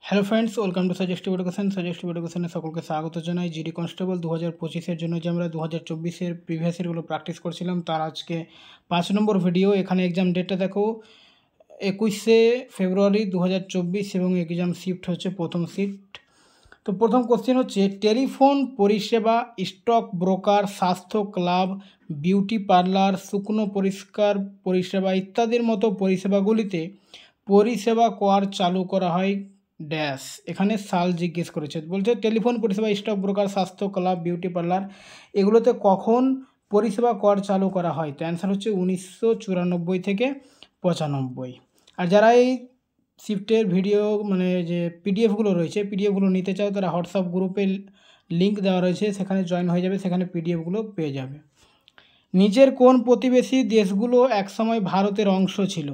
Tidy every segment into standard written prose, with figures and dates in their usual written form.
Hello friends, welcome to suggestive education. Suggestive এডুকেশনে সকলকে স্বাগত জানাই। জিডি কনস্টেবল 2025-এর জন্য যে আমরা 2024-এর প্রিভিয়াস ইয়ারগুলো প্র্যাকটিস করছিলাম তার আজকে 5 নম্বর ভিডিও। এখানে এক্সাম ডেটটা দেখো 21শে ফেব্রুয়ারি 2024 এবং এক্সাম শিফট হচ্ছে প্রথম শিফট। তো প্রথম কোশ্চেন হচ্ছে, টেলিফোন পরিষেবা, স্টক ব্রোকার, স্বাস্থ্য ক্লাব, বিউটি পার্লার, শুকনো পরিষ্কার পরিষেবা ইত্যাদির মতো পরিষেবাগুলিতে পরিষেবা কর চালু করা হয় ড্যাশ। এখানে সাল জিজ্ঞেস করেছে, বলছে টেলিফোন পরিষেবা, স্টক ব্রোকার, স্বাস্থ্য ক্লাব, বিউটি পার্লার এগুলোতে কখন পরিষেবা কর চালু করা হয়? তো অ্যান্সার হচ্ছে 1994 থেকে 95। আর যারা এই শিফটের ভিডিও মানে যে পিডিএফগুলো রয়েছে, পিডিএফগুলো নিতে চাও তারা হোয়াটসঅ্যাপ গ্রুপে লিঙ্ক দেওয়া রয়েছে, সেখানে জয়েন হয়ে যাবে, সেখানে পিডিএফগুলো পেয়ে যাবে। নিচের কোন প্রতিবেশী দেশগুলো একসময় ভারতের অংশ ছিল?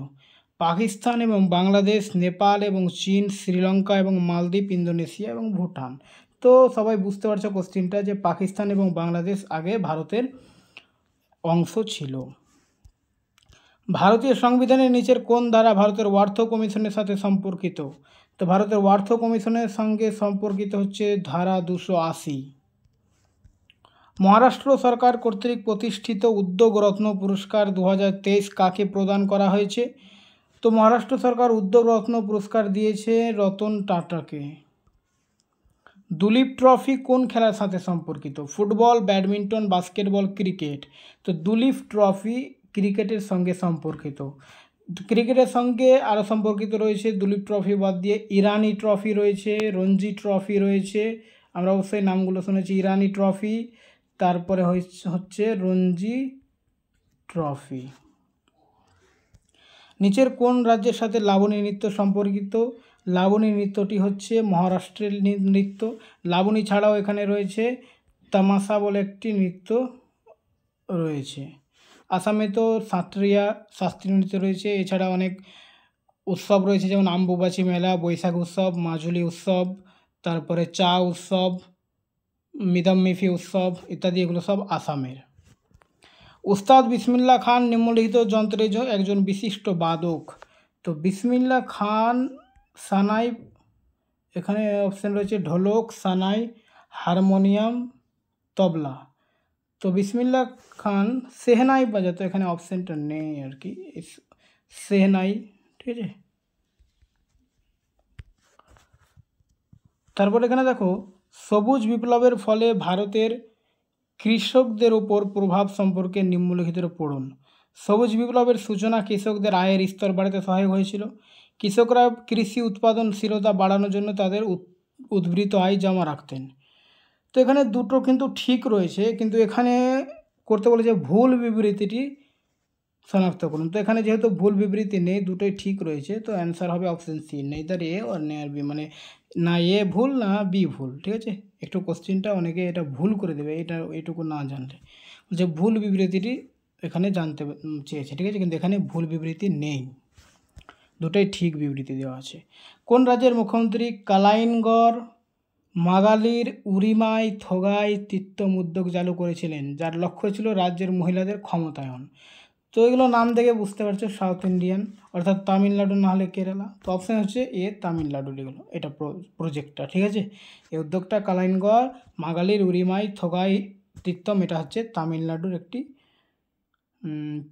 পাকিস্তান এবং বাংলাদেশ, নেপাল এবং চীন, শ্রীলঙ্কা এবং মালদ্বীপ, ইন্দোনেশিয়া এবং ভুটান। তো সবাই বুঝতে পারছো কোশ্চিনটা, যে পাকিস্তান এবং বাংলাদেশ আগে ভারতের অংশ ছিল। ভারতীয় সংবিধানের নিচের কোন ধারা ভারতের অর্থ কমিশনের সাথে সম্পর্কিত? তো ভারতের অর্থ কমিশনের সঙ্গে সম্পর্কিত হচ্ছে ধারা 280। মহারাষ্ট্র সরকার কর্তৃক প্রতিষ্ঠিত উদ্যোগ রত্ন পুরস্কার 2023 কাকে প্রদান করা হয়েছে? তো মহারাষ্ট্র সরকার উদ্যোগ রত্ন পুরস্কার দিয়েছে রতন টাটাকে। দুলীপ ট্রফি কোন খেলার সাথে সম্পর্কিত? Football, badminton, basketball, cricket. তো দুলীপ ট্রফি ক্রিকেটের সঙ্গে সম্পর্কিত। ক্রিকেটের সঙ্গে আরও সম্পর্কিত রয়েছে দুলীপ ট্রফি বাদ দিয়ে ইরানি ট্রফি রয়েছে, রঞ্জি ট্রফি রয়েছে, আমরা অবশ্যই নামগুলো শুনেছি, ইরানি ট্রফি, তারপরে হচ্ছে রঞ্জি ট্রফি। নিচের কোন রাজ্যের সাথে লাবণী নৃত্য সম্পর্কিত? লাবণী নৃত্যটি হচ্ছে মহারাষ্ট্রের নৃত্য। লাবণী ছাড়াও এখানে রয়েছে তামাশা বলে একটি নৃত্য রয়েছে। আসামে তো সাঁতরিয়া শাস্ত্রীয় নৃত্য রয়েছে। এছাড়া অনেক উৎসব রয়েছে, যেমন আম্বুবাচী মেলা, বৈশাখ উৎসব, মাজুলি উৎসব, তারপরে চা উৎসব, মিদম্মিফি উৎসব ইত্যাদি, এগুলো সব আসামের। উস্তাদ বিসমিল্লাহ খান নিম্নলিখিত যন্ত্রের একজন বিশিষ্ট বাদক। তো বিসমিল্লাহ খান সানাই, এখানে অপশান রয়েছে ঢোলক, সানাই, হারমোনিয়াম, তবলা। তো বিসমিল্লাহ খান সেহনাই বাজাতো, এখানে অপশানটা নেই আর কি, সেহনাই, ঠিক আছে। তারপর এখানে দেখো, সবুজ বিপ্লবের ফলে ভারতের কৃষকদের ওপর প্রভাব সম্পর্কে নিম্নলিখিত পড়ুন। সবুজ বিপ্লবের সূচনা কৃষকদের আয়ের স্তর বাড়াতে সহায়ক হয়েছিল। কৃষকরা কৃষি উৎপাদনশীলতা বাড়ানোর জন্য তাদের উদ্বৃত্ত আয় জমা রাখতেন। তো এখানে দুটো কিন্তু ঠিক রয়েছে, কিন্তু এখানে করতে বলেছে ভুল বিবৃতিটি শনাক্ত করুন। তো এখানে যেহেতু ভুল বিবৃতি নেই, দুটোই ঠিক রয়েছে, তো অ্যান্সার হবে অপশান সি, নেইদার এ আর নেয়ার বি, মানে না এ ভুল না বি ভুল, ঠিক আছে। একটু কোশ্চিনটা অনেকে এটা ভুল করে দেবে, এটা এইটুকু না জানলে, যে ভুল বিবৃতিটি এখানে জানতে চেয়েছে, ঠিক আছে, কিন্তু এখানে ভুল বিবৃতি নেই, দুটোই ঠিক বিবৃতি দেওয়া আছে। কোন রাজ্যের মুখ্যমন্ত্রী কালাইনগড়, মাগালির, উরিমাই, থোগাই তিত্তম উদ্যোগ চালু করেছিলেন, যার লক্ষ্য ছিল রাজ্যের মহিলাদের ক্ষমতায়ন? তো এগুলো নাম দেখে বুঝতে পারছো সাউথ ইন্ডিয়ান, অর্থাৎ তামিলনাড়ু না হলে কেরালা। তো অপশান হচ্ছে এ তামিলনাড়ু, এগুলো এটা প্রজেক্টটা, ঠিক আছে। এই উদ্যোগটা কালাইনগড়, মাগালির, উরিমাই, থোগাই তিত্তম, এটা হচ্ছে তামিলনাড়ুর একটি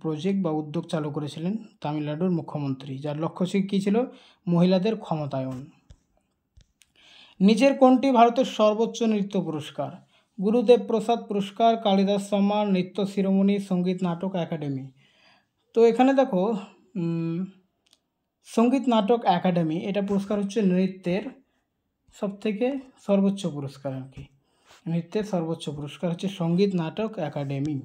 প্রজেক্ট বা উদ্যোগ চালু করেছিলেন তামিলনাড়ুর মুখ্যমন্ত্রী, যার লক্ষ্য কী ছিল? মহিলাদের ক্ষমতায়ন। নিচের কোনটি ভারতের সর্বোচ্চ নৃত্য পুরস্কার? গুরুদেব প্রসাদ পুরস্কার, কালিদাস সম্মান, নৃত্য শিরোমণি, সঙ্গীত নাটক একাডেমি। তো এখানে দেখো সঙ্গীত নাটক একাডেমি, এটা পুরস্কার হচ্ছে নৃত্যের সবথেকে সর্বোচ্চ পুরস্কার আর কি। নৃত্যের সর্বোচ্চ পুরস্কার হচ্ছে সঙ্গীত নাটক একাডেমি।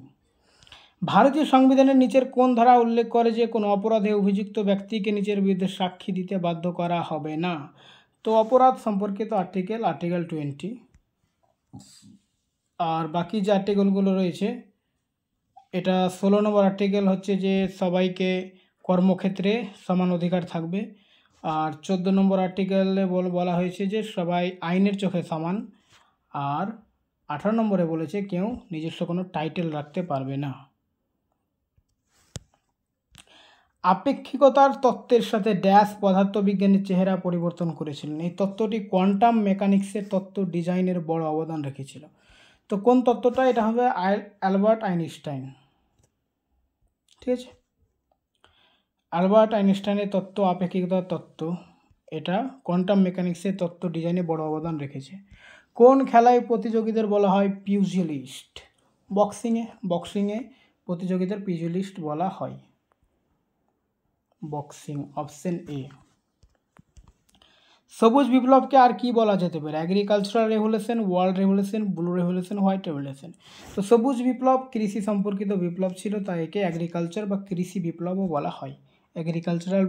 ভারতীয় সংবিধানের নিচের কোন ধারা উল্লেখ করে যে কোনো অপরাধে অভিযুক্ত ব্যক্তিকে নিজের বিরুদ্ধে সাক্ষী দিতে বাধ্য করা হবে না? তো অপরাধ সম্পর্কিত আর্টিকেল 20। আর বাকি যে আর্টিকেলগুলো রয়েছে, এটা 16 নম্বর আর্টিকেল হচ্ছে যে সবাইকে কর্মক্ষেত্রে সমান অধিকার থাকবে। আর 14 নম্বর আর্টিকেলে বলা হয়েছে যে সবাই আইনের চোখে সমান। আর 18 নম্বরে বলেছে কেউ নিজস্ব কোনো টাইটেল রাখতে পারবে না। আপেক্ষিকতার তত্ত্বের সাথে ড্যাশ পদার্থবিজ্ঞানের চেহারা পরিবর্তন করেছিলেন। এই তত্ত্বটি কোয়ান্টাম মেকানিক্সের তত্ত্ব ডিজাইনের বড় অবদান রেখেছিল। তো কোন তত্ত্বটা? এটা হবে অ্যালবার্ট আইনস্টাইন। ঠিক আছে, অ্যালবার্ট আইনস্টাইনের তত্ত্ব, আপেক্ষিকতার তত্ত্ব, এটা কোয়ান্টাম মেকানিক্সের তত্ত্ব ডিজাইনে বড় অবদান রেখেছে। কোন খেলায় প্রতিযোগীদের বলা হয় পিউজিলিস্ট? বক্সিংয়ে প্রতিযোগীদের পিউজিলিস্ট বলা হয়। Boxing, option A. সবুজ বিপ্লবকে আর কি বলা যেতে পারে? Agricultural revolution, world revolution, blue revolution, white revolution. তো সবুজ বিপ্লব কৃষি সম্পর্কিত বিপ্লব ছিল, তাই একে এগ্রিকালচার বা কৃষি বিপ্লবও বলা হয়। এগ্রিকালচারাল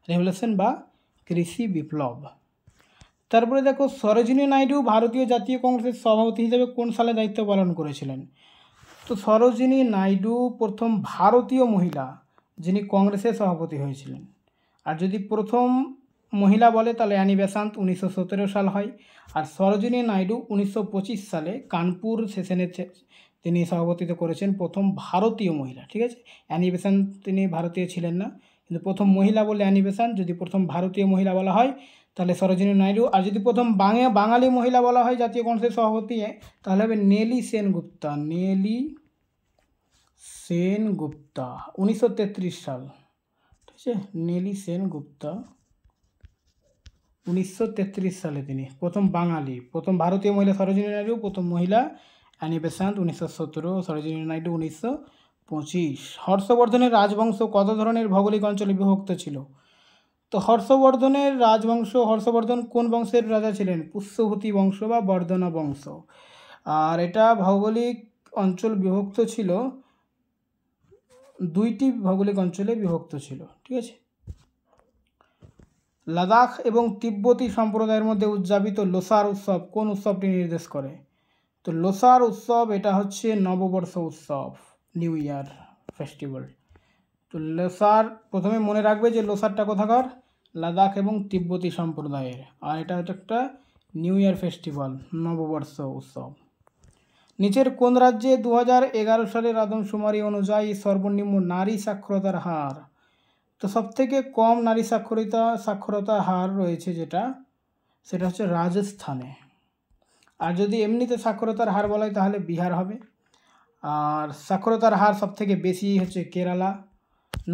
রেভলিউশন বা কৃষি বিপ্লব। তারপরে দেখো, সরোজিনী নাইডু ভারতীয় জাতীয় কংগ্রেসের সভাপতি হিসেবে কোন সালে দায়িত্ব পালন করেছিলেন? তো সরোজিনী নাইডু প্রথম ভারতীয় মহিলা যিনি কংগ্রেসের সভাপতি হয়েছিলেন। আর যদি প্রথম মহিলা বলে তাহলে অ্যানি বেসান্ত, 1917 সাল হয়। আর সরোজিনী নাইডু 1925 সালে কানপুর সেশনে তিনি সভাপতিত্ব করেছেন, প্রথম ভারতীয় মহিলা। ঠিক আছে, অ্যানি বেসান্ত তিনি ভারতীয় ছিলেন না, কিন্তু প্রথম মহিলা বলে অ্যানি বেসান্ত। যদি প্রথম ভারতীয় মহিলা বলা হয় তাহলে সরোজিনী নাইডু। আর যদি প্রথম বাঙালি মহিলা বলা হয় জাতীয় কংগ্রেসের সভাপতি, তাহলে হবে নেলি সেনগুপ্তা। নেলি সেনগুপ্তা, 1933 সাল। ঠিক আছে, নেলি সেনগুপ্তা 1933 সালে তিনি প্রথম বাঙালি। প্রথম ভারতীয় মহিলা সরোজিনী নাইডু, প্রথম মহিলা অ্যানি বেসান্ত 1917, সরোজিনী নাইডু 1925। হর্ষবর্ধনের রাজবংশ কত ধরনের ভৌগোলিক অঞ্চলে বিভক্ত ছিল? তো হর্ষবর্ধনের রাজবংশ, হর্ষবর্ধন কোন বংশের রাজা ছিলেন? পুষ্যভূতি বংশ বা বর্ধনা বংশ। আর এটা ভৌগোলিক অঞ্চল বিভক্ত ছিল, দুইটি ভৌগোলিক অঞ্চলে বিভক্ত ছিল। ঠিক আছে, লাদাখ এবং তিব্বতী সম্প্রদায়ের মধ্যে উদযাপিত লোসার উৎসব কোন উৎসবটি নির্দেশ করে? তো লোসার উৎসব এটা হচ্ছে নববর্ষ উৎসব, নিউ ইয়ার ফেস্টিভ্যাল। তো লোসার, প্রথমে মনে রাখবে যে লোসারটা কোথাকার? লাদাখ এবং তিব্বতী সম্প্রদায়ের। আর এটা হচ্ছে একটা নিউ ইয়ার ফেস্টিভ্যাল, নববর্ষ উৎসব। নিচের কোন রাজ্যে 2011 সালের আদমশুমারি অনুযায়ী সর্বনিম্ন নারী সাক্ষরতার হার? তো সবথেকে কম নারী সাক্ষরতা হার রয়েছে সেটা হচ্ছে রাজস্থানে। আর যদি এমনিতে সাক্ষরতার হার বলা হয় তাহলে বিহার হবে। আর সাক্ষরতার হার সবথেকে বেশি হচ্ছে কেরালা।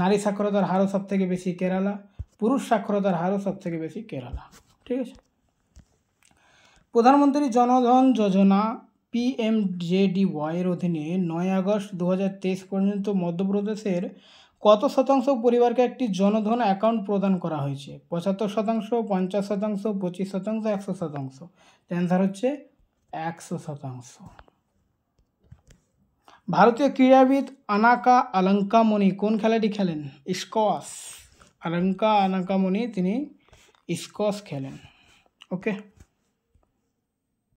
নারী সাক্ষরতার হারও সবথেকে বেশি কেরালা, পুরুষ সাক্ষরতার হারও সবথেকে বেশি কেরালা। ঠিক আছে, প্রধানমন্ত্রী জনধন যোজনা PMJDY এর অধীনে 9 আগস্ট 2023 পর্যন্ত মধ্যপ্রদেশের কত শতাংশ পরিবারকে একটি জনধন অ্যাকাউন্ট প্রদান করা হয়েছে? 75%, 50%, 25%, 100%। অ্যান্সার হচ্ছে 100%। ভারতীয় ক্রীড়াবিদ আনাকা আলাঙ্কামণি কোন খেলাটি খেলেন? স্কোয়াশ। আলাঙ্কা আনাকামণি তিনি স্কোয়াশ খেলেন। ওকে।